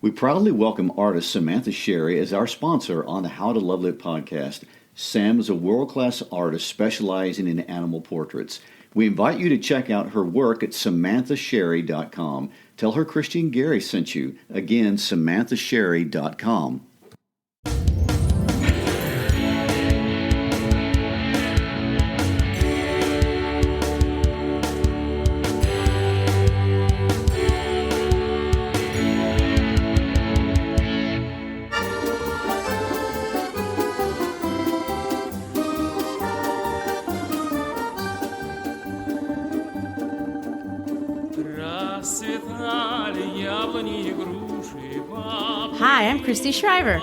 We proudly welcome artist Samantha Sherry as our sponsor on the How to Love Lit podcast. Sam is a world-class artist specializing in animal portraits. We invite you to check out her work at samanthasherry.com. Tell her Christy and Garry sent you. Again, samanthasherry.com. Hi, I'm Christy Shriver.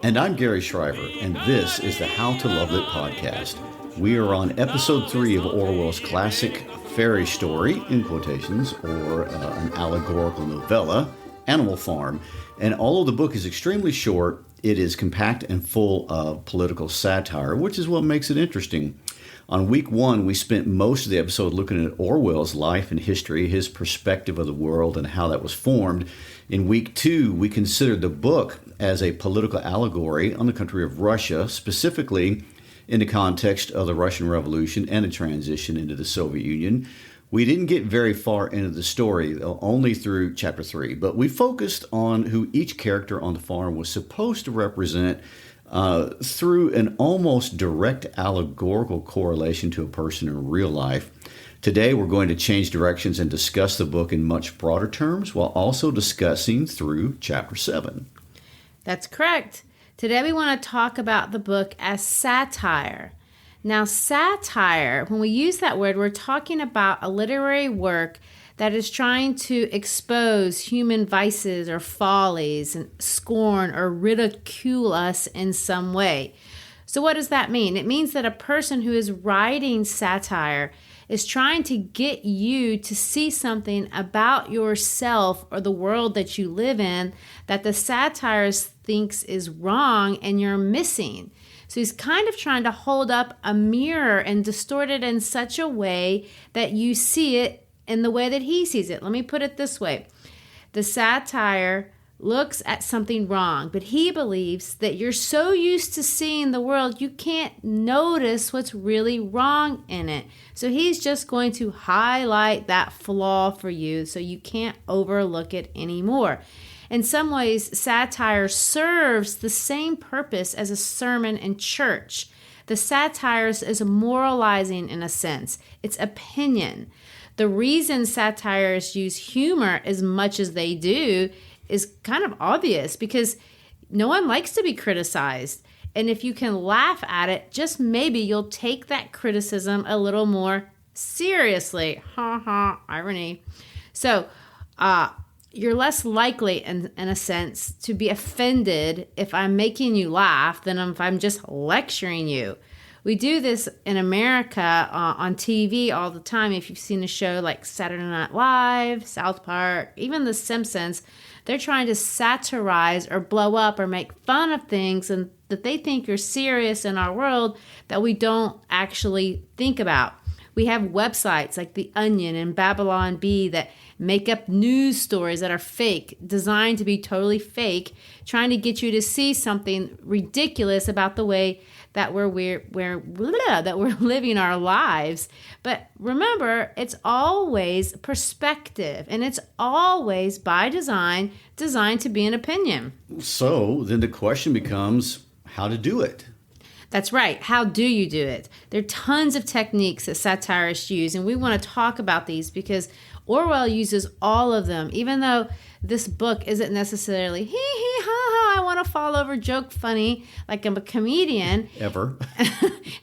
And I'm Garry Shriver, and this is the How to Love Lit podcast. We are on episode 3 of Orwell's classic fairy story, in quotations, or an allegorical novella, Animal Farm. And although the book is extremely short, it is compact and full of political satire, which is what makes it interesting. On week 1, we spent most of the episode looking at Orwell's life and history, his perspective of the world, and how that was formed. In week 2, we considered the book as a political allegory on the country of Russia, specifically in the context of the Russian Revolution and the transition into the Soviet Union. We didn't get very far into the story, only through chapter 3, but we focused on who each character on the farm was supposed to represent through an almost direct allegorical correlation to a person in real life. Today, we're going to change directions and discuss the book in much broader terms while also discussing through chapter 7. That's correct. Today, we want to talk about the book as satire. Now, satire, when we use that word, we're talking about a literary work that is trying to expose human vices or follies and scorn or ridicule us in some way. So what does that mean? It means that a person who is writing satire is trying to get you to see something about yourself or the world that you live in that the satirist thinks is wrong and you're missing. So he's kind of trying to hold up a mirror and distort it in such a way that you see it in the way that he sees it. Let me put it this way. The satire looks at something wrong, but he believes that you're so used to seeing the world, you can't notice what's really wrong in it. So he's just going to highlight that flaw for you so you can't overlook it anymore. In some ways, satire serves the same purpose as a sermon in church. The satirist is moralizing in a sense. It's opinion. The reason satirists use humor as much as they do is kind of obvious because no one likes to be criticized. And if you can laugh at it, just maybe you'll take that criticism a little more seriously. Ha ha, irony. So you're less likely, in a sense, to be offended if I'm making you laugh than if I'm just lecturing you. We do this in America on TV all the time. If you've seen a show like Saturday Night Live, South Park, even The Simpsons, they're trying to satirize or blow up or make fun of things and that they think are serious in our world that we don't actually think about. We have websites like The Onion and Babylon Bee that make up news stories that are fake, designed to be totally fake, trying to get you to see something ridiculous about the way that we're living our lives. But remember, it's always perspective, and it's always by design designed to be an opinion. So then the question becomes how to do it. That's right. How do you do it? There are tons of techniques that satirists use, and we want to talk about these because Orwell uses all of them, even though this book isn't necessarily hee hee ha ha, I want to fall over joke funny like I'm a comedian. Ever.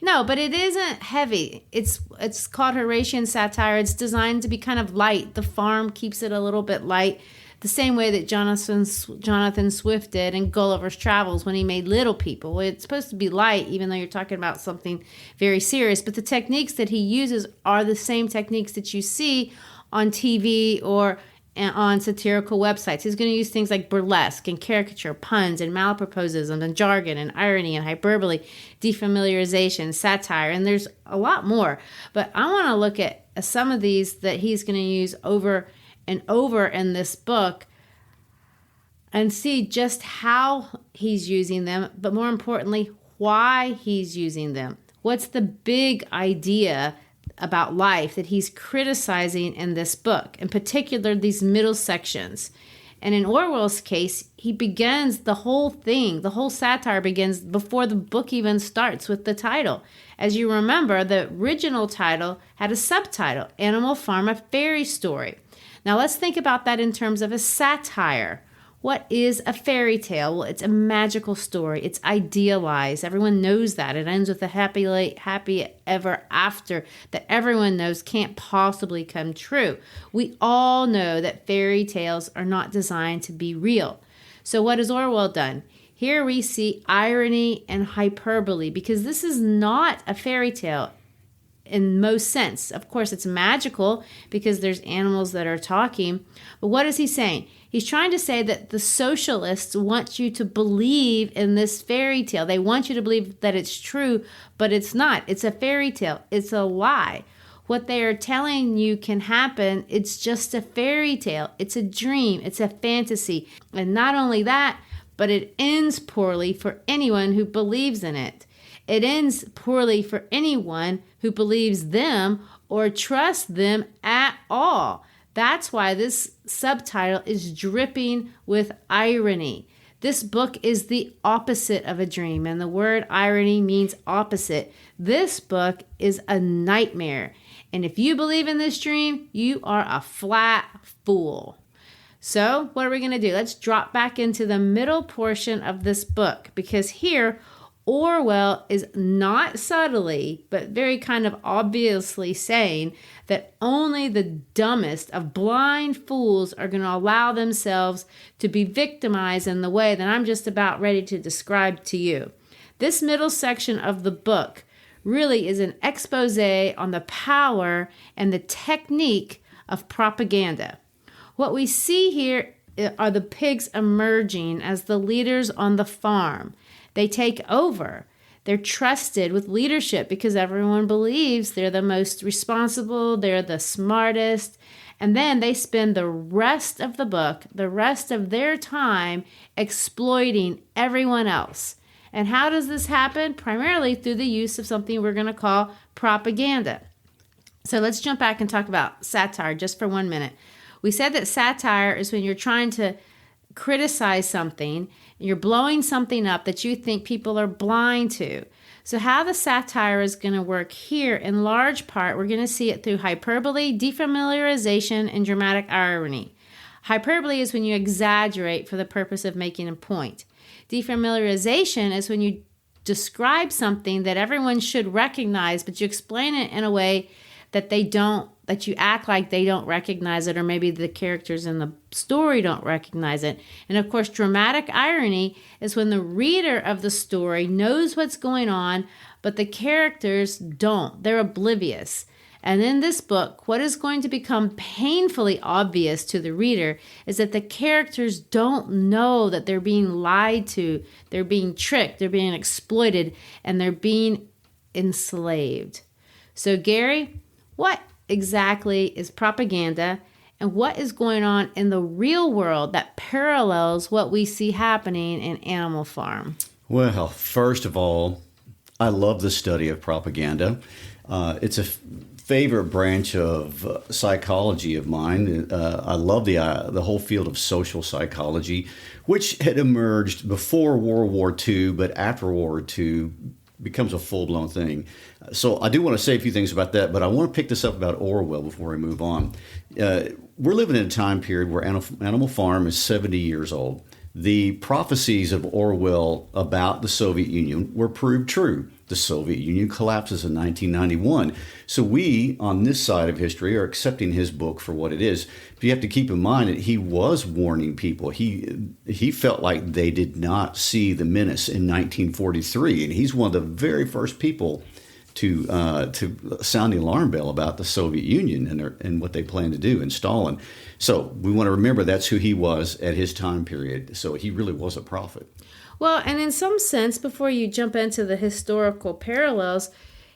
No, but it isn't heavy. It's called Horatian satire. It's designed to be kind of light. The Farm keeps it a little bit light, the same way that Jonathan Swift did in Gulliver's Travels when he made Little People. It's supposed to be light, even though you're talking about something very serious. But the techniques that he uses are the same techniques that you see on TV or on satirical websites. He's going to use things like burlesque and caricature, puns and malaproposism and jargon and irony and hyperbole, defamiliarization, satire, and there's a lot more. But I want to look at some of these that he's going to use over and over in this book and see just how he's using them, but more importantly, why he's using them. What's the big idea about life that he's criticizing in this book, in particular these middle sections? And in Orwell's case, he begins the whole thing, the whole satire begins before the book even starts with the title. As you remember, the original title had a subtitle, Animal Farm, a Fairy Story. Now let's think about that in terms of a satire. What is a fairy tale? Well, it's a magical story. It's idealized. Everyone knows that. It ends with a happy ever after that everyone knows can't possibly come true. We all know that fairy tales are not designed to be real. So what has Orwell done? Here we see irony and hyperbole, because this is not a fairy tale in most sense. Of course, it's magical because there's animals that are talking. But what is he saying? He's trying to say that the socialists want you to believe in this fairy tale. They want you to believe that it's true, but it's not. It's a fairy tale. It's a lie. What they are telling you can happen, it's just a fairy tale. It's a dream. It's a fantasy. And not only that, but it ends poorly for anyone who believes in it. It ends poorly for anyone who believes them or trusts them at all. That's why this subtitle is dripping with irony. This book is the opposite of a dream, and the word irony means opposite. This book is a nightmare. And if you believe in this dream, you are a flat fool. So what are we going to do? Let's drop back into the middle portion of this book, because here Orwell is not subtly, but very kind of obviously saying that only the dumbest of blind fools are going to allow themselves to be victimized in the way that I'm just about ready to describe to you. This middle section of the book really is an expose on the power and the technique of propaganda. What we see here are the pigs emerging as the leaders on the farm. They take over. They're trusted with leadership because everyone believes they're the most responsible, they're the smartest, and then they spend the rest of the book, the rest of their time exploiting everyone else. And how does this happen? Primarily through the use of something we're going to call propaganda. So let's jump back and talk about satire just for 1 minute. We said that satire is when you're trying to criticize something, you're blowing something up that you think people are blind to. So how the satire is going to work here, in large part, we're going to see it through hyperbole, defamiliarization, and dramatic irony. Hyperbole is when you exaggerate for the purpose of making a point. Defamiliarization is when you describe something that everyone should recognize, but you explain it in a way that that you act like they don't recognize it, or maybe the characters in the story don't recognize it. And of course, dramatic irony is when the reader of the story knows what's going on, but the characters don't. They're oblivious. And in this book, what is going to become painfully obvious to the reader is that the characters don't know that they're being lied to, they're being tricked, they're being exploited, and they're being enslaved. So, Garry, what exactly is propaganda, and what is going on in the real world that parallels what we see happening in Animal Farm? Well, first of all, I love the study of propaganda. It's a favorite branch of psychology of mine. I love the whole field of social psychology, which had emerged before World War II, but after World War II becomes a full-blown thing. So I do want to say a few things about that, but I want to pick this up about Orwell before we move on. We're living in a time period where Animal Farm is 70 years old. The prophecies of Orwell about the Soviet Union were proved true. The Soviet Union collapses in 1991. So we, on this side of history, are accepting his book for what it is. But you have to keep in mind that he was warning people. He felt like they did not see the menace in 1943. And he's one of the very first people to sound the alarm bell about the Soviet Union and what they plan to do in Stalin. So we want to remember that's who he was at his time period. So he really was a prophet. Well, and in some sense, before you jump into the historical parallels,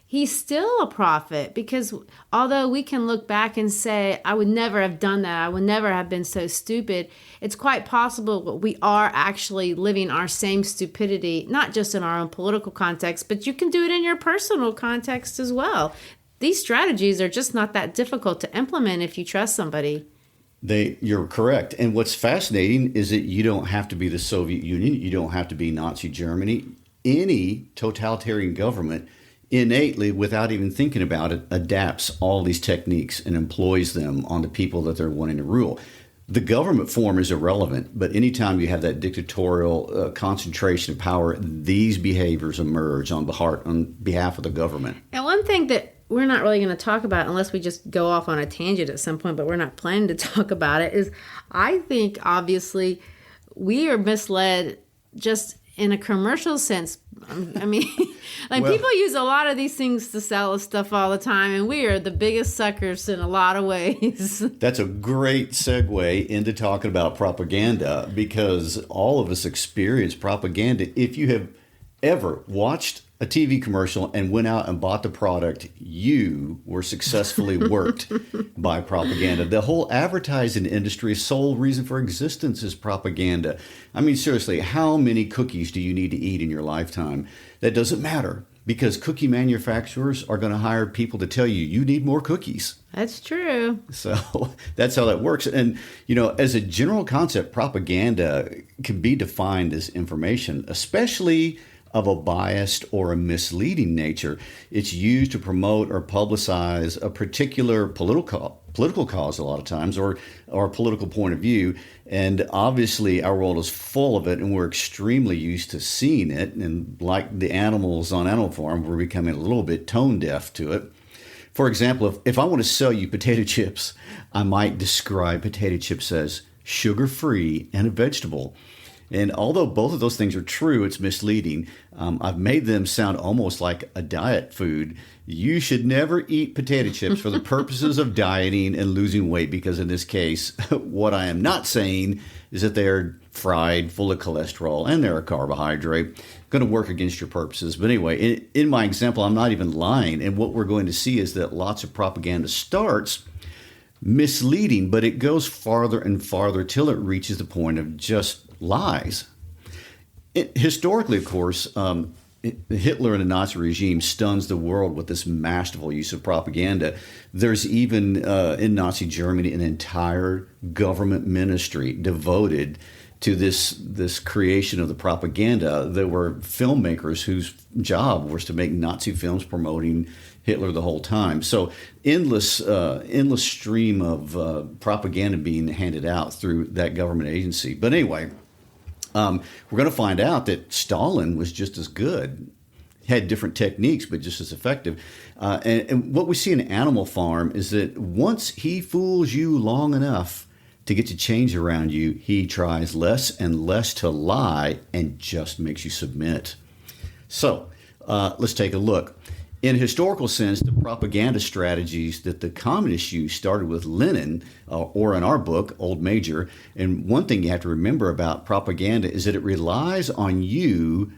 he's still a prophet, because although we can look back and say, I would never have done that, I would never have been so stupid, it's quite possible we are actually living our same stupidity, not just in our own political context, but you can do it in your personal context as well. These strategies are just not that difficult to implement if you trust somebody. You're correct. And what's fascinating is that you don't have to be the Soviet Union. You don't have to be Nazi Germany. Any totalitarian government innately, without even thinking about it, adapts all these techniques and employs them on the people that they're wanting to rule. The government form is irrelevant, but anytime you have that dictatorial concentration of power, these behaviors emerge on behalf of the government. And one thing that we're not really going to talk about, unless we just go off on a tangent at some point, but we're not planning to talk about it, is I think obviously we are misled just in a commercial sense. I mean, people use a lot of these things to sell us stuff all the time, and we are the biggest suckers in a lot of ways. That's a great segue into talking about propaganda, because all of us experience propaganda. If you have ever watched a TV commercial and went out and bought the product, you were successfully worked by propaganda. The whole advertising industry's sole reason for existence is propaganda. I mean, seriously, how many cookies do you need to eat in your lifetime? That doesn't matter, because cookie manufacturers are going to hire people to tell you need more cookies. That's true. So that's how that works. And, as a general concept, propaganda can be defined as information, especially of a biased or a misleading nature. It's used to promote or publicize a particular political cause a lot of times, or a political point of view. And obviously our world is full of it, and we're extremely used to seeing it. And like the animals on Animal Farm, we're becoming a little bit tone deaf to it. For example, if I want to sell you potato chips, I might describe potato chips as sugar-free and a vegetable. And although both of those things are true, it's misleading. I've made them sound almost like a diet food. You should never eat potato chips for the purposes of dieting and losing weight, because in this case, what I am not saying is that they're fried, full of cholesterol, and they're a carbohydrate. Going to work against your purposes. But anyway, in my example, I'm not even lying. And what we're going to see is that lots of propaganda starts misleading, but it goes farther and farther till it reaches the point of just lies. Historically, of course, Hitler and the Nazi regime stuns the world with this masterful use of propaganda. There's even in Nazi Germany an entire government ministry devoted to this creation of the propaganda. There were filmmakers whose job was to make Nazi films promoting Hitler the whole time. So endless stream of propaganda being handed out through that government agency. But anyway, we're going to find out that Stalin was just as good, had different techniques, but just as effective. And what we see in Animal Farm is that once he fools you long enough to get to change around you, he tries less and less to lie and just makes you submit. So let's take a look. In a historical sense, the propaganda strategies that the communists used started with Lenin, or in our book, Old Major. And one thing you have to remember about propaganda is that it relies on you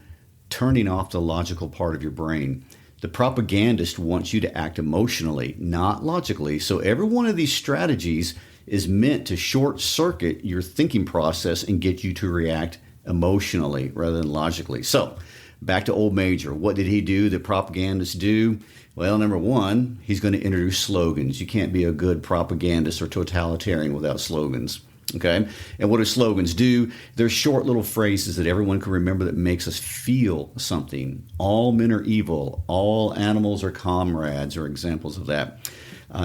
turning off the logical part of your brain. The propagandist wants you to act emotionally, not logically. So every one of these strategies is meant to short circuit your thinking process and get you to react emotionally rather than logically. So back to Old Major. What did he do that propagandists do? Well, number one, he's going to introduce slogans. You can't be a good propagandist or totalitarian without slogans. Okay? And what do slogans do? They're short little phrases that everyone can remember that makes us feel something. All men are evil. All animals are comrades are examples of that.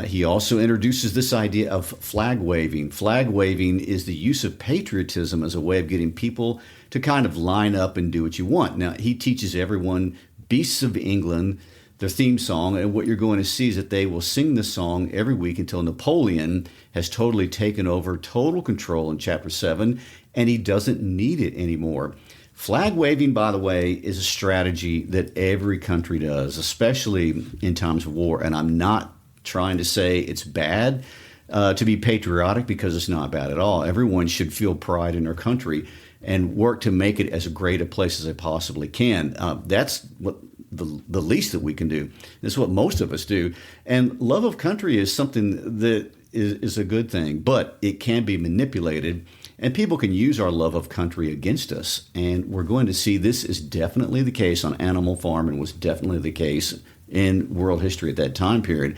He also introduces this idea of flag waving. Flag waving is the use of patriotism as a way of getting people to kind of line up and do what you want. Now, he teaches everyone Beasts of England, their theme song, and what you're going to see is that they will sing this song every week until Napoleon has totally taken over total control in Chapter 7, and he doesn't need it anymore. Flag waving, by the way, is a strategy that every country does, especially in times of war, and I'm not trying to say it's bad to be patriotic, because it's not bad at all. Everyone should feel pride in their country and work to make it as great a place as they possibly can. That's what the least that we can do. It's what most of us do. And love of country is something that is a good thing, but it can be manipulated, and people can use our love of country against us. And we're going to see this is definitely the case on Animal Farm and was definitely the case in world history at that time period.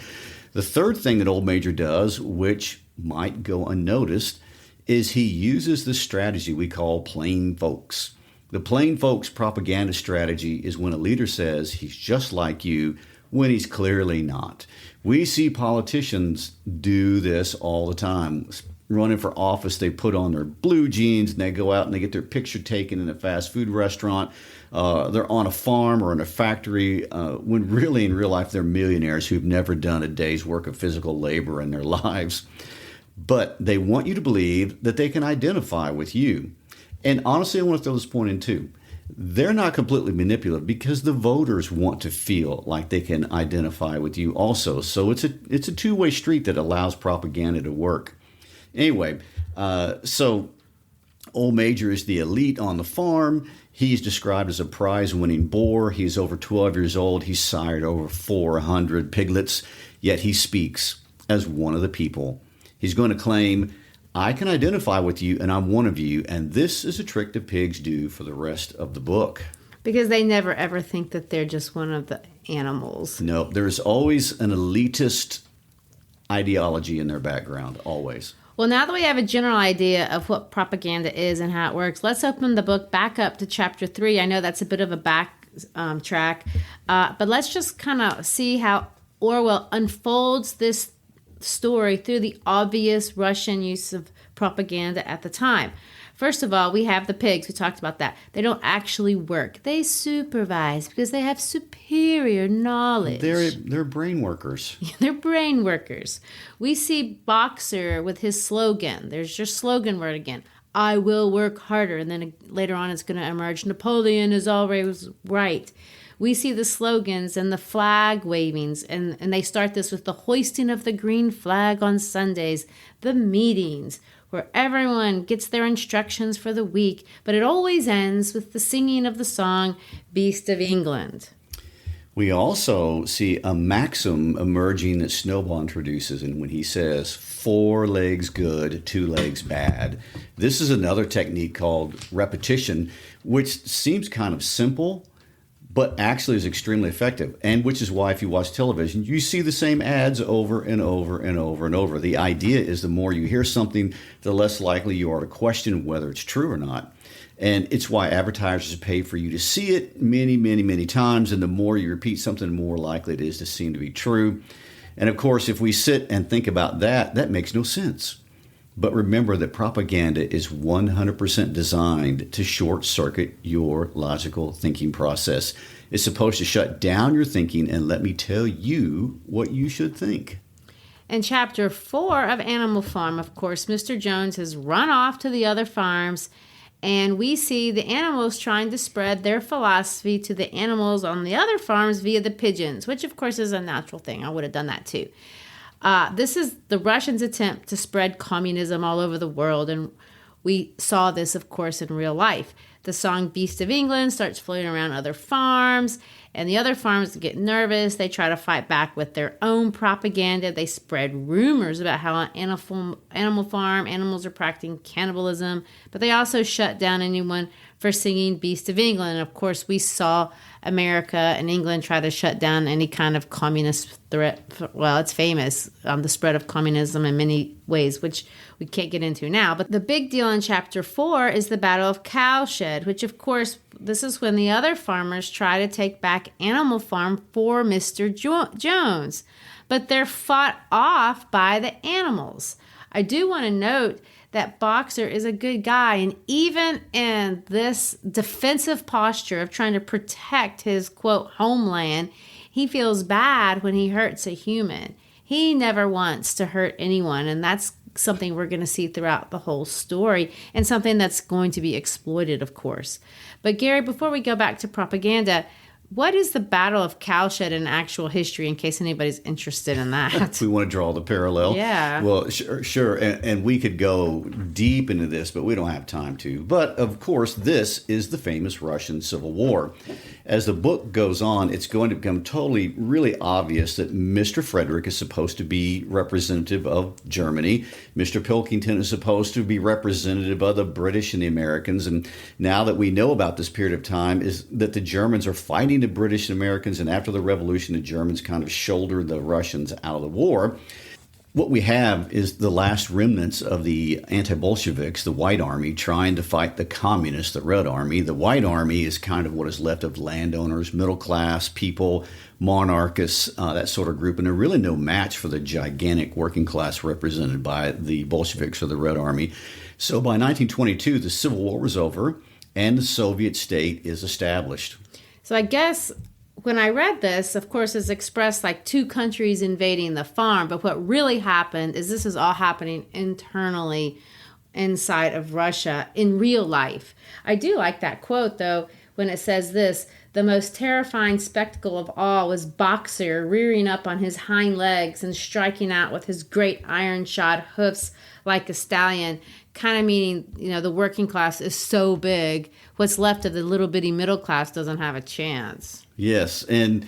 The third thing that Old Major does, which might go unnoticed, is he uses the strategy we call plain folks. The plain folks propaganda strategy is when a leader says he's just like you when he's clearly not. We see politicians do this all the time. Running for office, they put on their blue jeans and they go out and they get their picture taken in a fast food restaurant. They're on a farm or in a factory when really in real life they're millionaires who've never done a day's work of physical labor in their lives. But they want you to believe that they can identify with you. And honestly, I want to throw this point in too. They're not completely manipulative because the voters want to feel like they can identify with you also. So it's a two-way street that allows propaganda to work. Anyway, so Old Major is the elite on the farm. He's described as a prize-winning boar. He's over 12 years old. He's sired over 400 piglets, yet he speaks as one of the people. He's going to claim, I can identify with you and I'm one of you, and this is a trick the pigs do for the rest of the book. Because they never ever think that they're just one of the animals. No, there's always an elitist ideology in their background, always. Well, now that we have a general idea of what propaganda is and how it works, let's open the book back up to chapter 3. I know that's a bit of a back track, but let's just kind of see how Orwell unfolds this story through the obvious Russian use of propaganda at the time. First of all, we have the pigs. We talked about that. They don't actually work. They supervise because they have superior knowledge. They're brain workers. They're brain workers. We see Boxer with his slogan. There's your slogan word again. I will work harder. And then later on it's going to emerge. Napoleon is always right. We see the slogans and the flag wavings, and they start this with the hoisting of the green flag on Sundays, the meetings, where everyone gets their instructions for the week, but it always ends with the singing of the song, Beast of England. We also see a maxim emerging that Snowball introduces, and when he says, 4 legs good, 2 legs bad. This is another technique called repetition, which seems kind of simple, but actually is extremely effective, and which is why if you watch television, you see the same ads over and over and over and over. The idea is the more you hear something, the less likely you are to question whether it's true or not. And it's why advertisers pay for you to see it many, many, many times, and the more you repeat something, the more likely it is to seem to be true. And of course, if we sit and think about that, that makes no sense. But remember that propaganda is 100% designed to short-circuit your logical thinking process. It's supposed to shut down your thinking and let me tell you what you should think. In chapter 4 of Animal Farm, of course, Mr. Jones has run off to the other farms, and we see the animals trying to spread their philosophy to the animals on the other farms via the pigeons, which, of course, is a natural thing. I would have done that, too. This is the Russians' attempt to spread communism all over the world, and we saw this, of course, in real life. The song Beast of England starts floating around other farms, and the other farms get nervous. They try to fight back with their own propaganda. They spread rumors about how on Animal Farm animals are practicing cannibalism, but they also shut down anyone for singing Beast of England. And of course, we saw America and England try to shut down any kind of communist threat. Well, it's famous, the spread of communism in many ways, which we can't get into now. But the big deal in chapter 4 is the Battle of Cowshed, which, of course, this is when the other farmers try to take back Animal Farm for Mr. Jones. But they're fought off by the animals. I do want to note that Boxer is a good guy, and even in this defensive posture of trying to protect his, quote, homeland, he feels bad when he hurts a human. He never wants to hurt anyone, and that's something we're going to see throughout the whole story, and something that's going to be exploited, of course. But Gary, before we go back to propaganda, what is the Battle of Cowshed in actual history, in case anybody's interested in that? If we want to draw the parallel. Yeah. Well, sure. And we could go deep into this, but we don't have time to. But, of course, this is the famous Russian Civil War. As the book goes on, it's going to become really obvious that Mr. Frederick is supposed to be representative of Germany. Mr. Pilkington is supposed to be representative of the British and the Americans. And now that we know about this period of time, is that the Germans are fighting the British and Americans, and after the revolution, the Germans kind of shouldered the Russians out of the war. What we have is the last remnants of the anti-Bolsheviks, the White Army, trying to fight the communists, the Red Army. The White Army is kind of what is left of landowners, middle class people, monarchists, that sort of group, and they're really no match for the gigantic working class represented by the Bolsheviks or the Red Army. So by 1922, the Civil War was over, and the Soviet state is established. So I guess when I read this, of course, it's expressed like two countries invading the farm. But what really happened is this is all happening internally inside of Russia in real life. I do like that quote, though, when it says this: the most terrifying spectacle of all was Boxer rearing up on his hind legs and striking out with his great iron-shod hoofs like a stallion. Kind of meaning, the working class is so big, what's left of the little bitty middle class doesn't have a chance. Yes, and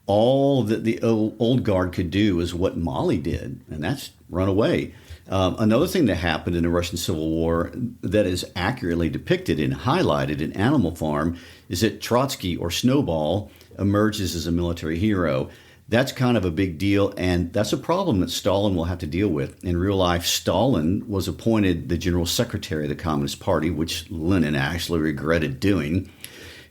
all that the old guard could do is what Molly did, and that's run away. Another thing that happened in the Russian Civil War that is accurately depicted and highlighted in Animal Farm is that Trotsky, or Snowball, emerges as a military hero. That's kind of a big deal, and that's a problem that Stalin will have to deal with. In real life, Stalin was appointed the general secretary of the Communist Party, which Lenin actually regretted doing.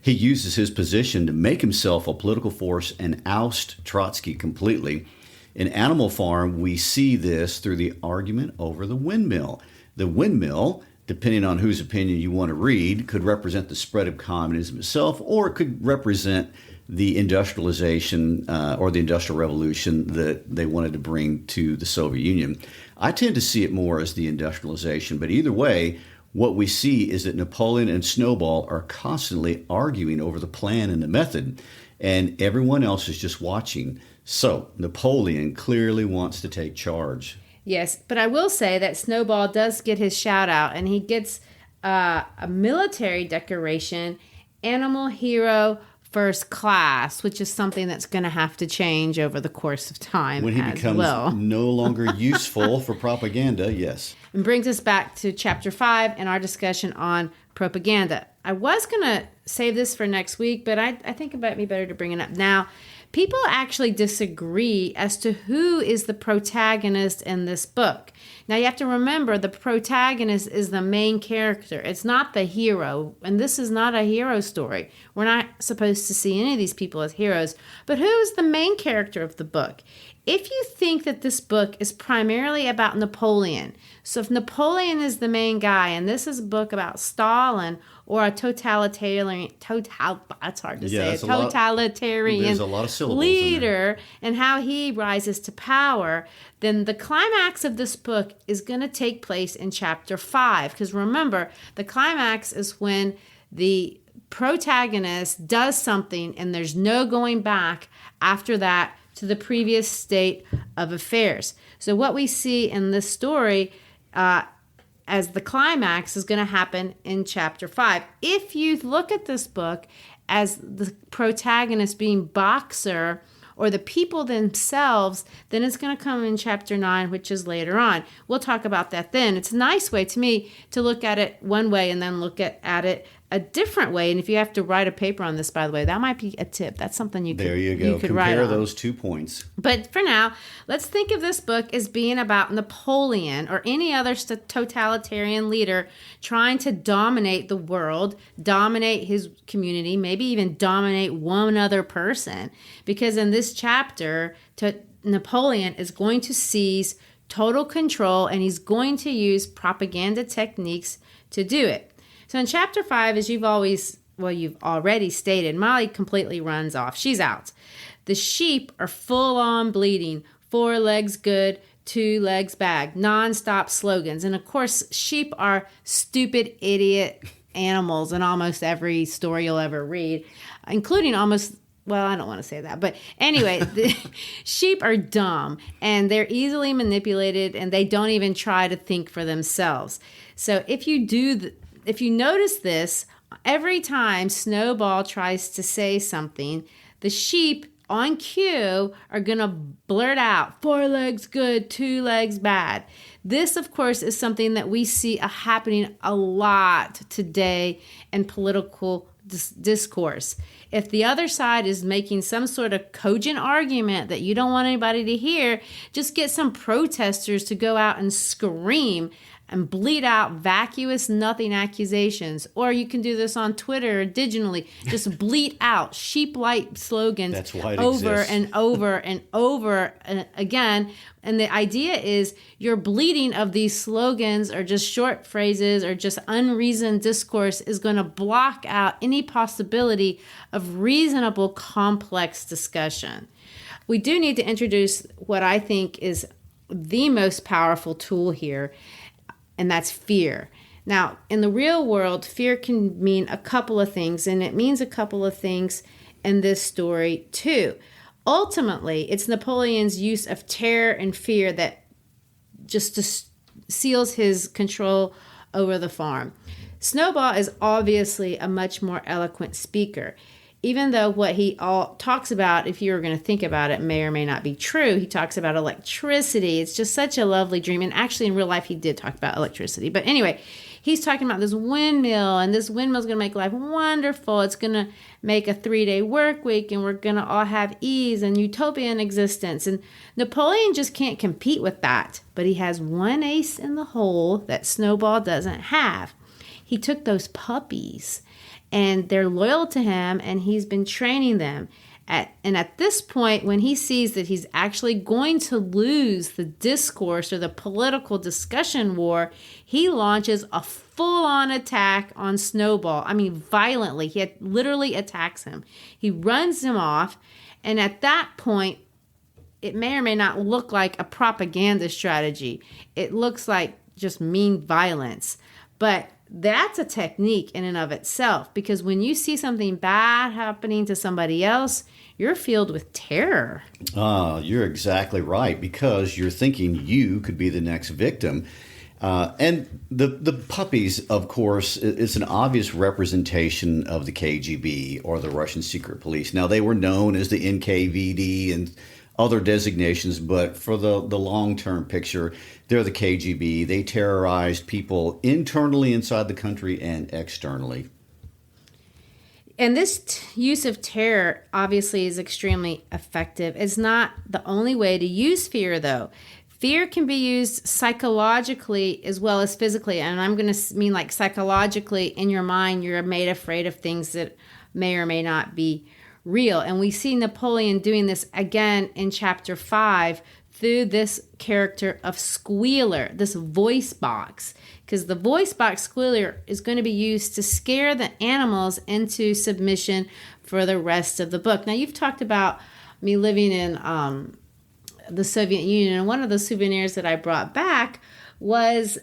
He uses his position to make himself a political force and oust Trotsky completely. In Animal Farm, we see this through the argument over the windmill. The windmill, depending on whose opinion you want to read, could represent the spread of communism itself, or it could represent the industrialization or the Industrial Revolution that they wanted to bring to the Soviet Union. I tend to see it more as the industrialization, but either way, what we see is that Napoleon and Snowball are constantly arguing over the plan and the method, and everyone else is just watching. So Napoleon clearly wants to take charge. Yes, but I will say that Snowball does get his shout out, and he gets a military decoration, Animal Hero First Class, which is something that's going to have to change over the course of time. When he becomes no longer useful for propaganda, yes. And brings us back to Chapter 5 and our discussion on propaganda. I was going to save this for next week, but I think it might be better to bring it up now. People actually disagree as to who is the protagonist in this book. Now, you have to remember the protagonist is the main character. It's not the hero, and this is not a hero story. We're not supposed to see any of these people as heroes. But who is the main character of the book? If you think that this book is primarily about Napoleon, so if Napoleon is the main guy and this is a book about Stalin or a totalitarian leader and how he rises to power, then the climax of this book is going to take place in Chapter 5. Because remember, the climax is when the protagonist does something and there's no going back after that to the previous state of affairs. So what we see in this story as the climax is going to happen in Chapter 5. If you look at this book as the protagonist being Boxer or the people themselves, then it's going to come in Chapter 9, which is later on. We'll talk about that then. It's a nice way to me to look at it one way and then look at it a different way. And if you have to write a paper on this, by the way, that might be a tip. That's something you could There you go. You could Compare write on. those 2 points. But for now, let's think of this book as being about Napoleon or any other totalitarian leader trying to dominate the world, dominate his community, maybe even dominate one other person. Because in this chapter, Napoleon is going to seize total control and he's going to use propaganda techniques to do it. So in Chapter 5, as you've already stated, Molly completely runs off. She's out. The sheep are full on bleeding. 4 legs good, 2 legs bad. Non-stop slogans. And of course, sheep are stupid, idiot animals in almost every story you'll ever read, including almost well, I don't want to say that. But anyway, the sheep are dumb and they're easily manipulated and they don't even try to think for themselves. So if you notice this, every time Snowball tries to say something, the sheep on cue are going to blurt out, 4 legs good, 2 legs bad. This, of course, is something that we see happening a lot today in political discourse. If the other side is making some sort of cogent argument that you don't want anybody to hear, just get some protesters to go out and scream and bleat out vacuous nothing accusations. Or you can do this on Twitter or digitally. Just bleat out sheep-like slogans. That's why it over exists. and over and over again. And the idea is your bleating of these slogans or just short phrases or just unreasoned discourse is going to block out any possibility of reasonable, complex discussion. We do need to introduce what I think is the most powerful tool here, and that's fear. Now, in the real world, fear can mean a couple of things, and it means a couple of things in this story too. Ultimately, it's Napoleon's use of terror and fear that just seals his control over the farm. Snowball is obviously a much more eloquent speaker. Even though what he all talks about, if you were going to think about it, may or may not be true. He talks about electricity. It's just such a lovely dream. And actually, in real life, he did talk about electricity. But anyway, he's talking about this windmill, and this windmill is going to make life wonderful. It's going to make a 3-day work week, and we're going to all have ease and utopian existence. And Napoleon just can't compete with that. But he has one ace in the hole that Snowball doesn't have. He took those puppies, and they're loyal to him, and he's been training them. At this point, when he sees that he's actually going to lose the discourse or the political discussion war, he launches a full-on attack on Snowball. I mean, violently. He literally attacks him. He runs him off, and at that point, it may or may not look like a propaganda strategy. It looks like just mean violence. But that's a technique in and of itself, because when you see something bad happening to somebody else, you're filled with terror. You're exactly right, because you're thinking you could be the next victim. And the puppies, of course, is an obvious representation of the KGB or the Russian secret police. Now, they were known as the NKVD and other designations, but for the long-term picture, they're the KGB. They terrorized people internally inside the country and externally. And this use of terror obviously is extremely effective. It's not the only way to use fear, though. Fear can be used psychologically as well as physically. And I'm going to mean like psychologically, in your mind, you're made afraid of things that may or may not be real. And we see Napoleon doing this again in chapter 5 through this character of Squealer, this voice box. Because the voice box Squealer is going to be used to scare the animals into submission for the rest of the book. Now, you've talked about me living in the Soviet Union, and one of the souvenirs that I brought back was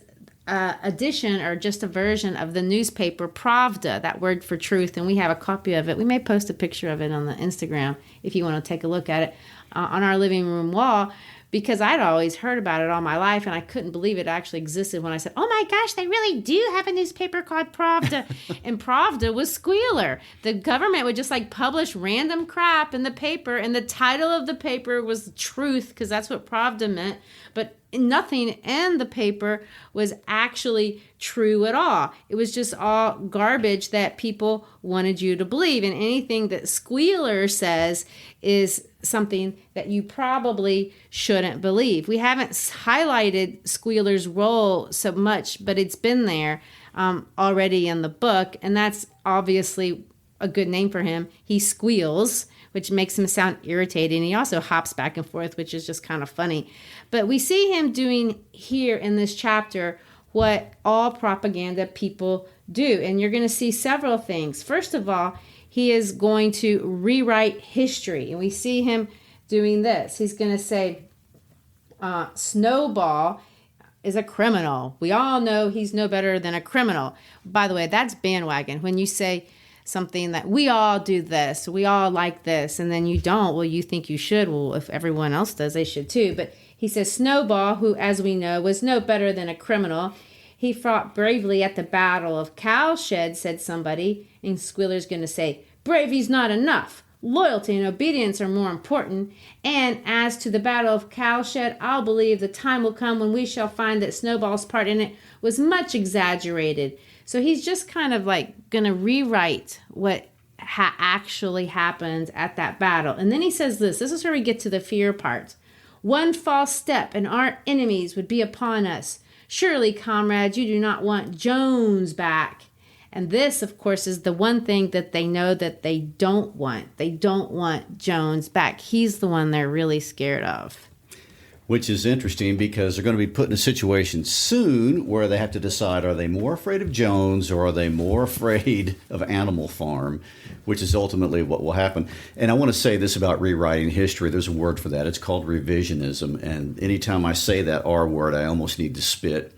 edition or just a version of the newspaper Pravda, that word for truth, and we have a copy of it. We may post a picture of it on the Instagram if you want to take a look at it on our living room wall, because I'd always heard about it all my life, and I couldn't believe it actually existed when I said, oh my gosh, they really do have a newspaper called Pravda. And Pravda was Squealer. The government would just like publish random crap in the paper, and the title of the paper was Truth, because that's what Pravda meant. But nothing in the paper was actually true at all. It was just all garbage that people wanted you to believe. And anything that Squealer says is something that you probably shouldn't believe. We haven't highlighted Squealer's role so much, but it's been there already in the book. And that's obviously a good name for him. He squeals, which makes him sound irritating. He also hops back and forth, which is just kind of funny. But we see him doing here in this chapter what all propaganda people do. And you're going to see several things. First of all, he is going to rewrite history. And we see him doing this. He's going to say, Snowball is a criminal. We all know he's no better than a criminal. By the way, that's bandwagon. When you say something that we all do this, we all like this, and then you don't. Well, you think you should. Well, if everyone else does, they should too. But he says, Snowball, who, as we know, was no better than a criminal, he fought bravely at the Battle of Cowshed, said somebody. And Squealer's going to say, bravy's not enough. Loyalty and obedience are more important. And as to the Battle of Cowshed, I'll believe the time will come when we shall find that Snowball's part in it was much exaggerated. So he's just kind of like going to rewrite what actually happened at that battle. And then he says this is where we get to the fear part. One false step and our enemies would be upon us. Surely, comrades, you do not want Jones back. And this, of course, is the one thing that they know that they don't want. They don't want Jones back. He's the one they're really scared of. Which is interesting because they're going to be put in a situation soon where they have to decide, are they more afraid of Jones or are they more afraid of Animal Farm, which is ultimately what will happen. And I want to say this about rewriting history. There's a word for that. It's called revisionism. And anytime I say that R word, I almost need to spit.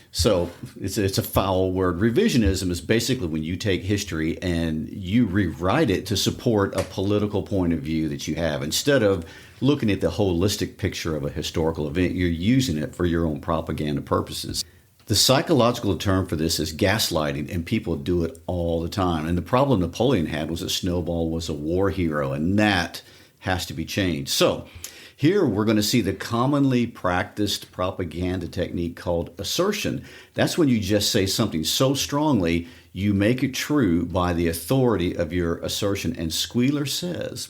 So it's a foul word. Revisionism is basically when you take history and you rewrite it to support a political point of view that you have. Instead of looking at the holistic picture of a historical event, you're using it for your own propaganda purposes. The psychological term for this is gaslighting, and people do it all the time. And the problem Napoleon had was that Snowball was a war hero, and that has to be changed. So here we're going to see the commonly practiced propaganda technique called assertion. That's when you just say something so strongly, you make it true by the authority of your assertion. And Squealer says,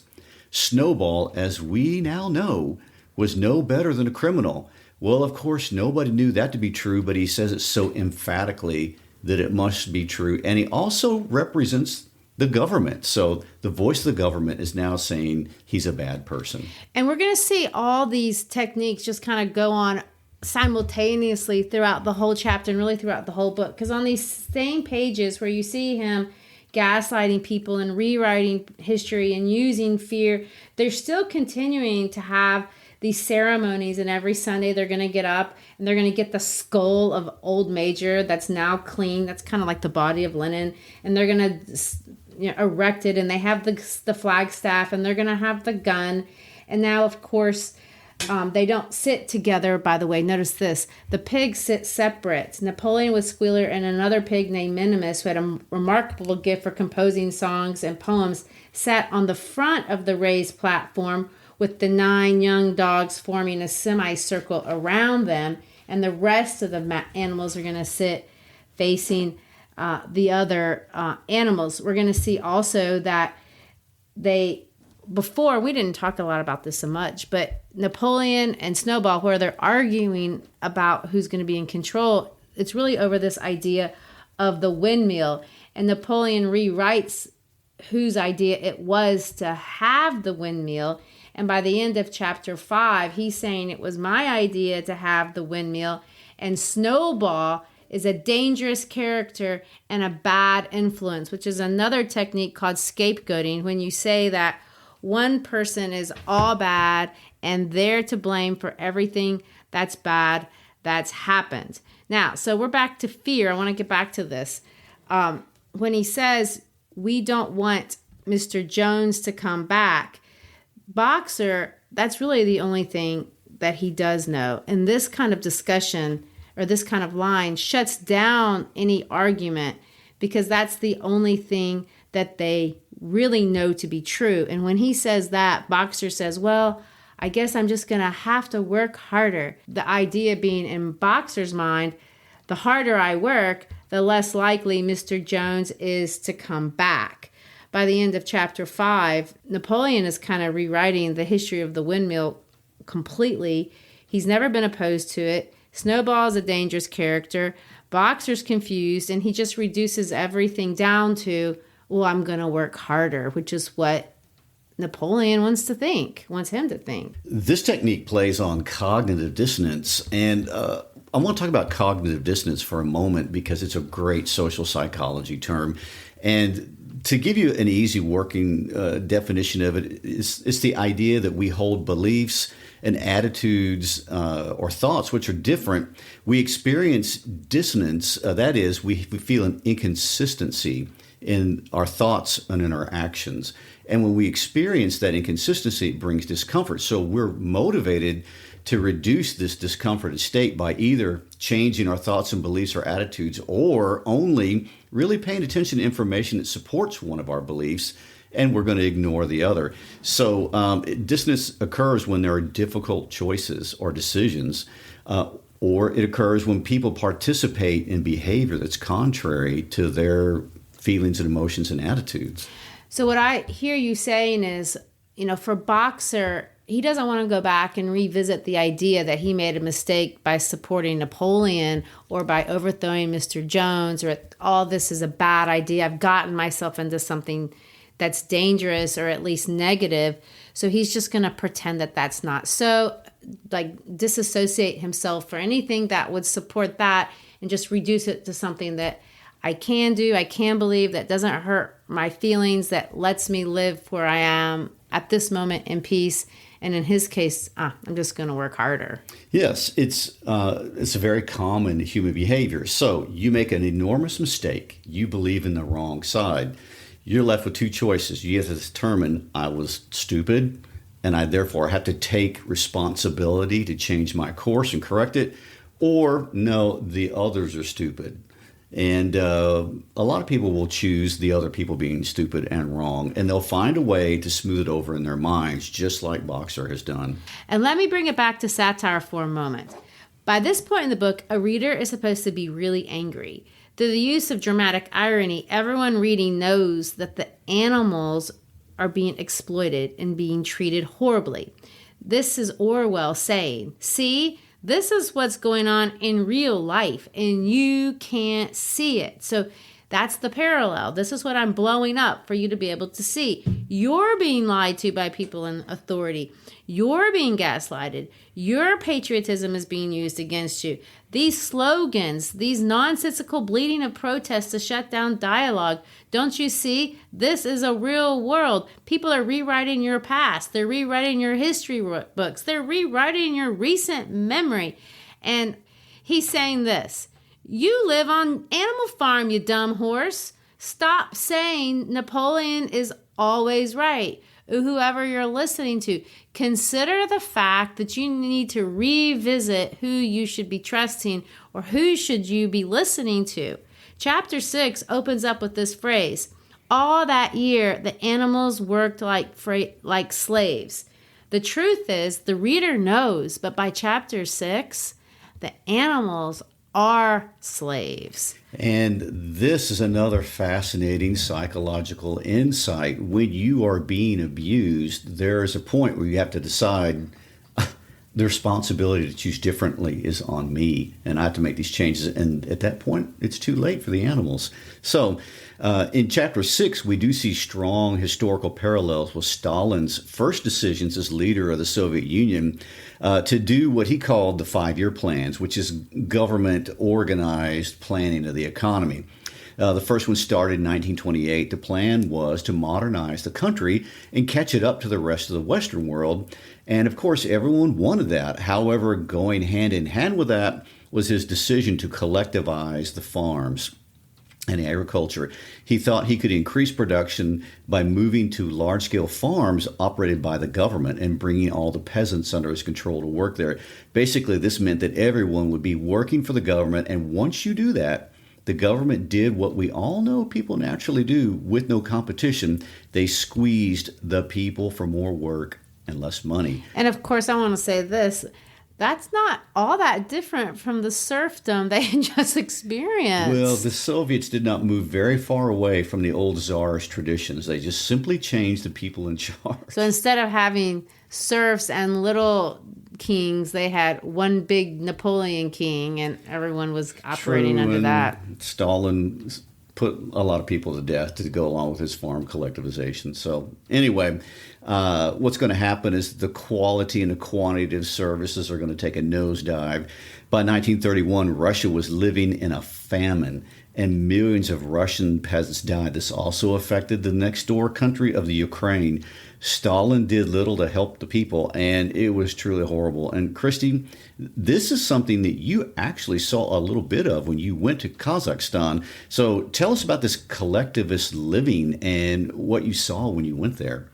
Snowball, as we now know, was no better than a criminal. Well, of course, nobody knew that to be true, but he says it so emphatically that it must be true. And he also represents the government. So the voice of the government is now saying he's a bad person. And we're going to see all these techniques just kind of go on simultaneously throughout the whole chapter and really throughout the whole book. Because on these same pages where you see him gaslighting people and rewriting history and using fear, they're still continuing to have these ceremonies, and every Sunday they're going to get up and they're going to get the skull of old Major that's now clean. That's kind of like the body of Lenin. And they're going to erect it, and they have the flagstaff, and they're going to have the gun. And now, of course, they don't sit together, by the way. Notice this. The pigs sit separate. Napoleon with Squealer and another pig named Minimus, who had a remarkable gift for composing songs and poems, sat on the front of the raised platform with the 9 young dogs forming a semicircle around them. And the rest of the animals are going to sit facing the other animals. We're going to see also that before, we didn't talk a lot about this so much, but Napoleon and Snowball, where they're arguing about who's going to be in control, it's really over this idea of the windmill. And Napoleon rewrites whose idea it was to have the windmill. And by the end of chapter 5, he's saying it was my idea to have the windmill. And Snowball is a dangerous character and a bad influence, which is another technique called scapegoating, when you say that one person is all bad and they're to blame for everything that's bad that's happened. Now, so we're back to fear. I want to get back to this. When he says, we don't want Mr. Jones to come back, Boxer, that's really the only thing that he does know. And this kind of discussion or this kind of line shuts down any argument, because that's the only thing that they really know to be true. And when he says that, Boxer says, well, I guess I'm just going to have to work harder. The idea being, in Boxer's mind, the harder I work, the less likely Mr. Jones is to come back. By the end of chapter 5, Napoleon is kind of rewriting the history of the windmill completely. He's never been opposed to it. Snowball is a dangerous character. Boxer's confused, and he just reduces everything down to, well, I'm going to work harder, which is what Napoleon wants him to think. This technique plays on cognitive dissonance, and I want to talk about cognitive dissonance for a moment because it's a great social psychology term. And to give you an easy working definition of it, it's the idea that we hold beliefs and attitudes or thoughts which are different. We experience dissonance, that is, we feel an inconsistency in our thoughts and in our actions. And when we experience that inconsistency, it brings discomfort. So we're motivated to reduce this discomforted state by either changing our thoughts and beliefs or attitudes, or only really paying attention to information that supports one of our beliefs, and we're going to ignore the other. So dissonance occurs when there are difficult choices or decisions, or it occurs when people participate in behavior that's contrary to their feelings and emotions and attitudes. So what I hear you saying is, for Boxer, he doesn't want to go back and revisit the idea that he made a mistake by supporting Napoleon or by overthrowing Mr. Jones, or all this is a bad idea. I've gotten myself into something that's dangerous or at least negative. So he's just going to pretend that that's not so, disassociate himself for anything that would support that and just reduce it to something that I can do, I can believe, that doesn't hurt my feelings, that lets me live where I am at this moment in peace. And in his case, I'm just going to work harder. Yes, it's a very common human behavior. So you make an enormous mistake. You believe in the wrong side. You're left with two choices. You have to determine I was stupid, and I therefore have to take responsibility to change my course and correct it, or no, the others are stupid. And a lot of people will choose the other people being stupid and wrong, and they'll find a way to smooth it over in their minds, just like Boxer has done. And let me bring it back to satire for a moment. By this point in the book, a reader is supposed to be really angry. Through the use of dramatic irony, everyone reading knows that the animals are being exploited and being treated horribly. This is Orwell saying, see, this is what's going on in real life, and you can't see it. So that's the parallel. This is what I'm blowing up for you to be able to see. You're being lied to by people in authority. You're being gaslighted. Your patriotism is being used against you. These slogans, these nonsensical bleating of protests to shut down dialogue, don't you see? This is a real world. People are rewriting your past. They're rewriting your history books. They're rewriting your recent memory. And he's saying this: you live on Animal Farm, you dumb horse. Stop saying Napoleon is always right. Whoever you're listening to, consider the fact that you need to revisit who you should be trusting or who should you be listening to. Chapter 6 opens up with this phrase: all that year, the animals worked like slaves. The truth is, the reader knows, but by chapter 6, the animals are slaves. And this is another fascinating psychological insight. When you are being abused, there is a point where you have to decide the responsibility to choose differently is on me, and I have to make these changes. And at that point, it's too late for the animals. So in chapter 6, we do see strong historical parallels with Stalin's first decisions as leader of the Soviet Union to do what he called the 5-year plans, which is government organized planning of the economy. The first one started in 1928. The plan was to modernize the country and catch it up to the rest of the Western world. And of course, everyone wanted that. However, going hand in hand with that was his decision to collectivize the farms and agriculture. He thought he could increase production by moving to large-scale farms operated by the government and bringing all the peasants under his control to work there. Basically, this meant that everyone would be working for the government, and once you do that, the government did what we all know people naturally do with no competition. They squeezed the people for more work and less money. And of course, I want to say this: that's not all that different from the serfdom they had just experienced. Well, the Soviets did not move very far away from the old czarist traditions. They just simply changed the people in charge. So instead of having serfs and little kings, they had one big Napoleon king, and everyone was operating under that. Stalin put a lot of people to death to go along with his farm collectivization. So anyway, what's going to happen is the quality and the quantity of services are going to take a nosedive. By 1931, Russia was living in a famine, and millions of Russian peasants died. This also affected the next door country of the Ukraine. Stalin did little to help the people, and it was truly horrible. And Christy, this is something that you actually saw a little bit of when you went to Kazakhstan. So tell us about this collectivist living and what you saw when you went there.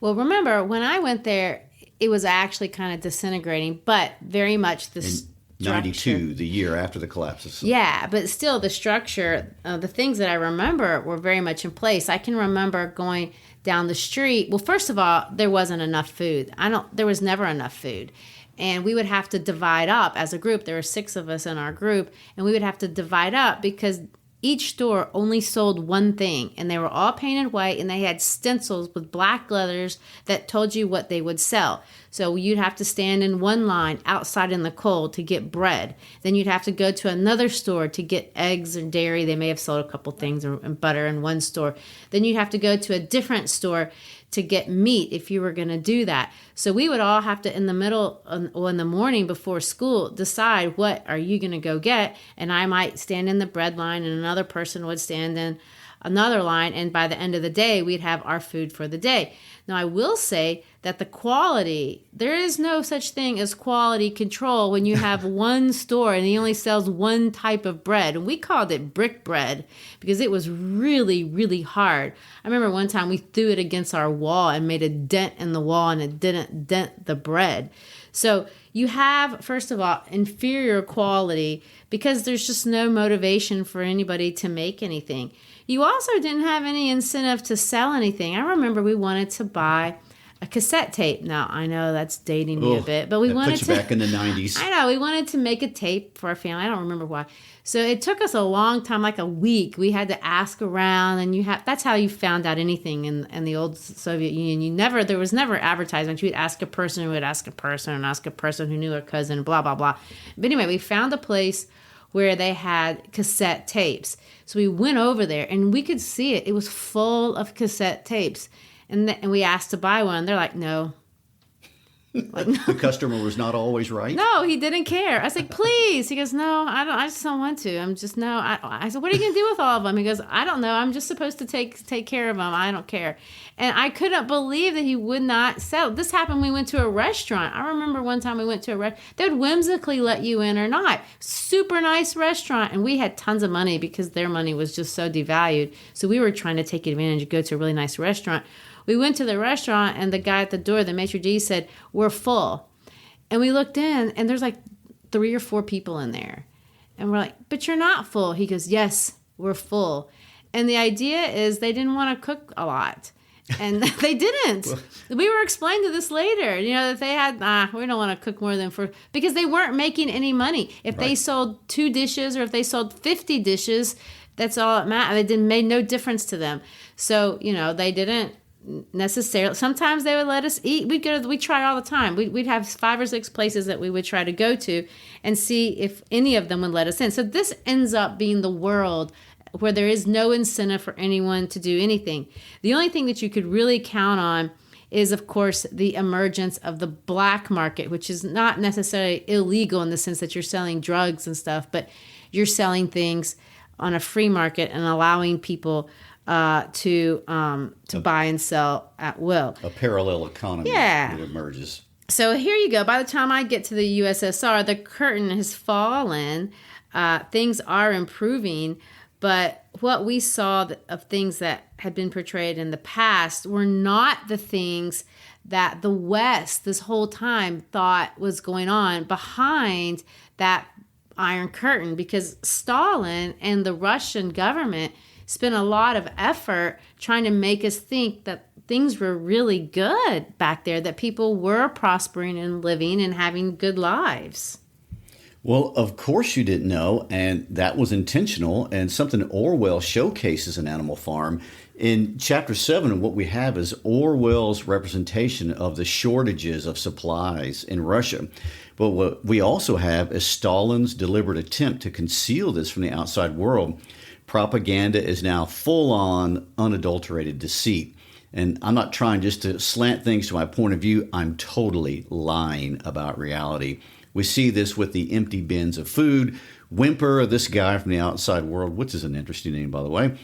Well, remember, when I went there, it was actually kind of disintegrating, but very much the structure. 92, the year after the collapse. Yeah, but still the structure, the things that I remember were very much in place. I can remember going down the street. Well, first of all, there wasn't enough food. There was never enough food. And we would have to divide up as a group. There were 6 of us in our group, and we would have to divide up because each store only sold one thing, and they were all painted white, and they had stencils with black letters that told you what they would sell. So you'd have to stand in one line outside in the cold to get bread. Then you'd have to go to another store to get eggs or dairy. They may have sold a couple things and butter in one store. Then you'd have to go to a different store to get meat if you were going to do that. So we would all have to, in the middle or in the morning before school, decide what are you going to go get. And I might stand in the bread line, and another person would stand in another line. And by the end of the day, we'd have our food for the day. Now, I will say that the quality, there is no such thing as quality control when you have one store and he only sells one type of bread. And we called it brick bread because it was really, really hard. I remember one time we threw it against our wall and made a dent in the wall, and it didn't dent the bread. So you have, first of all, inferior quality because there's just no motivation for anybody to make anything. You also didn't have any incentive to sell anything. I remember we wanted to buy a cassette tape. Now, I know that's dating me a bit, but we wanted to... back in the 90s. I know. We wanted to make a tape for our family. I don't remember why. So it took us a long time, like a week. We had to ask around, and that's how you found out anything in the old Soviet Union. There was never advertisements. You would ask a person who would ask a person and ask a person who knew a cousin, blah, blah, blah. But anyway, we found a place where they had cassette tapes. So we went over there, and we could see it. It was full of cassette tapes. And we asked to buy one. They're like, no. Like, no. The customer was not always right? No, he didn't care. I was like, please. He goes, no, I just don't want to. I'm just, no. I said, what are you going to do with all of them? He goes, I don't know. I'm just supposed to take care of them. I don't care. And I couldn't believe that he would not sell. This happened when we went to a restaurant. I remember one time we went to a restaurant. They would whimsically let you in or not. Super nice restaurant. And we had tons of money because their money was just so devalued. So we were trying to take advantage and go to a really nice restaurant. We went to the restaurant, and the guy at the door, the maitre d', said, we're full. And we looked in, and there's like 3 or 4 people in there. And we're like, but you're not full. He goes, yes, we're full. And the idea is they didn't want to cook a lot. And they didn't. We were explained to this later, that they had, we don't want to cook more than because they weren't making any money. If they sold 2 dishes or if they sold 50 dishes, that's all it mattered. It made no difference to them. So, they didn't necessarily. Sometimes they would let us eat. We try all the time. We'd have 5 or 6 places that we would try to go to and see if any of them would let us in. So this ends up being the world where there is no incentive for anyone to do anything. The only thing that you could really count on is, of course, the emergence of the black market, which is not necessarily illegal in the sense that you're selling drugs and stuff, but you're selling things on a free market and allowing people to buy and sell at will. A parallel economy that emerges. So here you go. By the time I get to the USSR, the curtain has fallen. Things are improving. But what we saw of things that had been portrayed in the past were not the things that the West this whole time thought was going on behind that Iron Curtain, because Stalin and the Russian government spent a lot of effort trying to make us think that things were really good back there, that people were prospering and living and having good lives. Well, of course you didn't know, and that was intentional, and something Orwell showcases in Animal Farm. In Chapter 7, what we have is Orwell's representation of the shortages of supplies in Russia. But what we also have is Stalin's deliberate attempt to conceal this from the outside world. Propaganda is now full-on, unadulterated deceit. And I'm not trying just to slant things to my point of view. I'm totally lying about reality. We see this with the empty bins of food. Whimper, this guy from the outside world, which is an interesting name, by the way,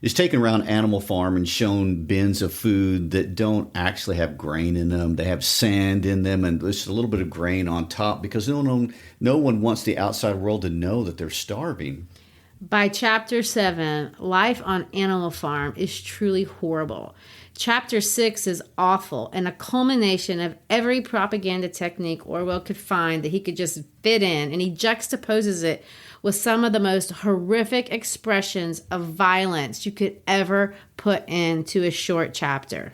is taken around Animal Farm and shown bins of food that don't actually have grain in them. They have sand in them and just a little bit of grain on top because no one wants the outside world to know that they're starving. By chapter 7, life on Animal Farm is truly horrible. Chapter 6 is awful and a culmination of every propaganda technique Orwell could find that he could just fit in, and he juxtaposes it with some of the most horrific expressions of violence you could ever put into a short chapter.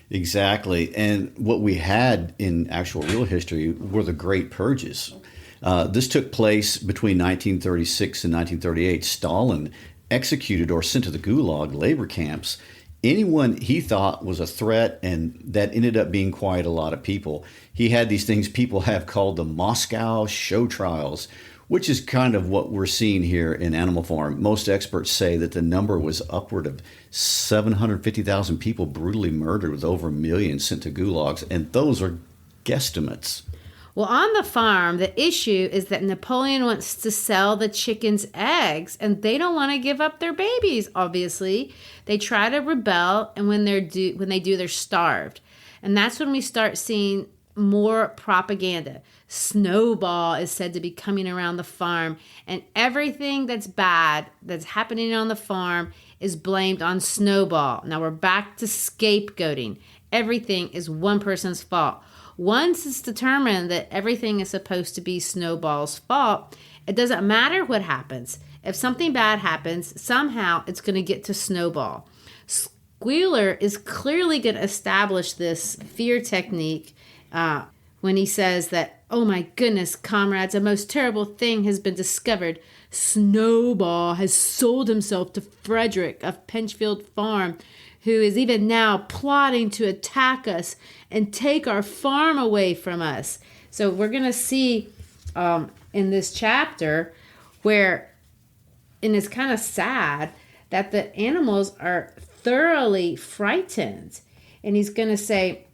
Exactly. And what we had in actual real history were the Great Purges. This took place between 1936 and 1938. Stalin executed or sent to the Gulag labor camps anyone he thought was a threat, and that ended up being quite a lot of people. He had these things people have called the Moscow show trials, which is kind of what we're seeing here in Animal Farm. Most experts say that the number was upward of 750,000 people brutally murdered, with over 1 million sent to gulags, and those are guesstimates. Well, on the farm, the issue is that Napoleon wants to sell the chickens' eggs, and they don't want to give up their babies, obviously. They try to rebel, and when they do, they're starved. And that's when we start seeing more propaganda. Snowball is said to be coming around the farm, and everything that's bad that's happening on the farm is blamed on Snowball. Now we're back to scapegoating. Everything is one person's fault. Once it's determined that everything is supposed to be Snowball's fault, it doesn't matter what happens. If something bad happens, somehow it's going to get to Snowball. Squealer is clearly going to establish this fear technique when he says that, "Oh my goodness, comrades, a most terrible thing has been discovered. Snowball has sold himself to Frederick of Penchfield Farm, who is even now plotting to attack us and take our farm away from us." So we're going to see in this chapter where, and it's kind of sad, that the animals are thoroughly frightened. And he's going to say,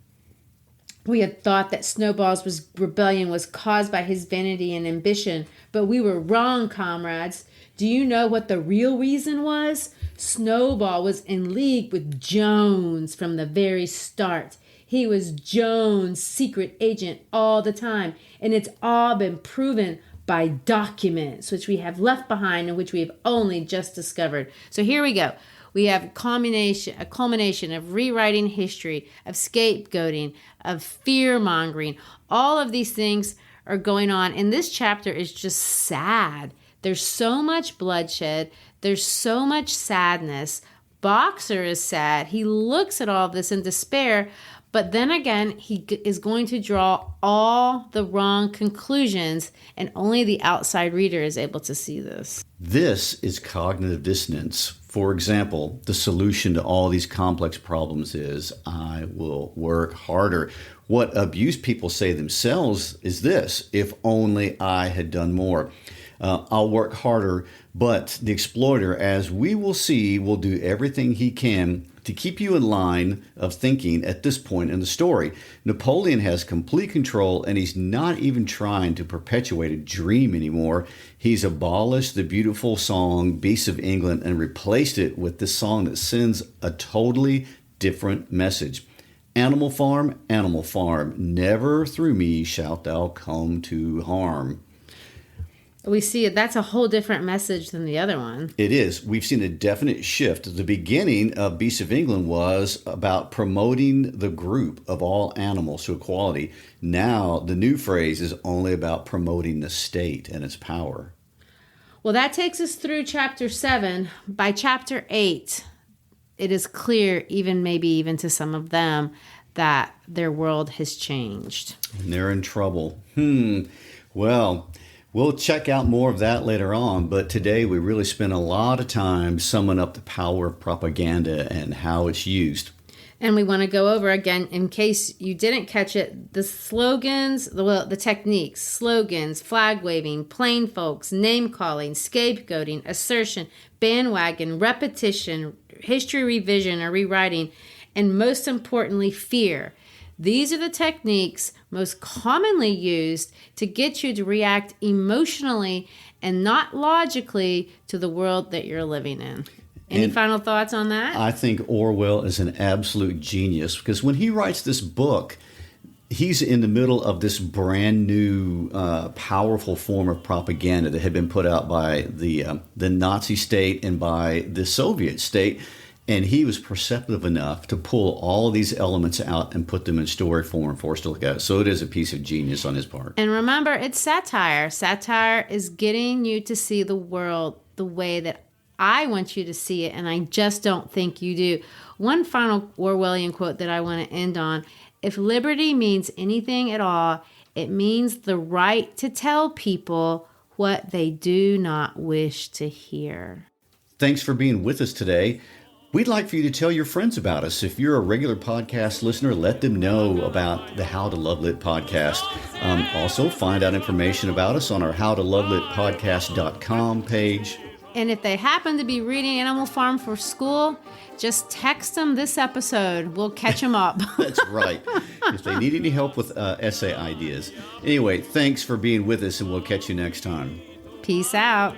"We had thought that Snowball's rebellion was caused by his vanity and ambition, but we were wrong, comrades. Do you know what the real reason was? Snowball was in league with Jones from the very start. He was Jones' secret agent all the time, and it's all been proven by documents which we have left behind and which we have only just discovered." So here we go. We have a culmination of rewriting history, of scapegoating, of fear-mongering. All of these things are going on, and this chapter is just sad. There's so much bloodshed. There's so much sadness. Boxer is sad. He looks at all of this in despair, but then again, he is going to draw all the wrong conclusions, and only the outside reader is able to see this. This is cognitive dissonance. For example, the solution to all these complex problems is, I will work harder. What abused people say themselves is this: if only I had done more. I'll work harder, but the exploiter, as we will see, will do everything he can to keep you in line of thinking at this point in the story. Napoleon has complete control, and he's not even trying to perpetuate a dream anymore. He's abolished the beautiful song Beasts of England and replaced it with this song that sends a totally different message. Animal Farm, never through me shalt thou come to harm. We see that's a whole different message than the other one. It is. We've seen a definite shift. The beginning of Beasts of England was about promoting the group of all animals to equality. Now, the new phrase is only about promoting the state and its power. Well, that takes us through chapter 7. By chapter 8, it is clear, maybe even to some of them, that their world has changed. And they're in trouble. Well, we'll check out more of that later on, but today we really spent a lot of time summing up the power of propaganda and how it's used. And we want to go over again, in case you didn't catch it, the slogans, the techniques: slogans, flag waving, plain folks, name calling, scapegoating, assertion, bandwagon, repetition, history revision or rewriting, and most importantly, fear. These are the techniques most commonly used to get you to react emotionally and not logically to the world that you're living in. Any final thoughts on that? I think Orwell is an absolute genius because when he writes this book, he's in the middle of this brand new, powerful form of propaganda that had been put out by the Nazi state and by the Soviet state. And he was perceptive enough to pull all of these elements out and put them in story form for us to look at. So it is a piece of genius on his part. And remember, it's satire. Satire is getting you to see the world the way that I want you to see it, and I just don't think you do. One final Orwellian quote that I want to end on. If liberty means anything at all, it means the right to tell people what they do not wish to hear. Thanks for being with us today. We'd like for you to tell your friends about us. If you're a regular podcast listener, let them know about the How to Love Lit podcast. Also, find out information about us on our howtolovelitpodcast.com page. And if they happen to be reading Animal Farm for school, just text them this episode. We'll catch them up. That's right. If they need any help with essay ideas. Anyway, thanks for being with us, and we'll catch you next time. Peace out.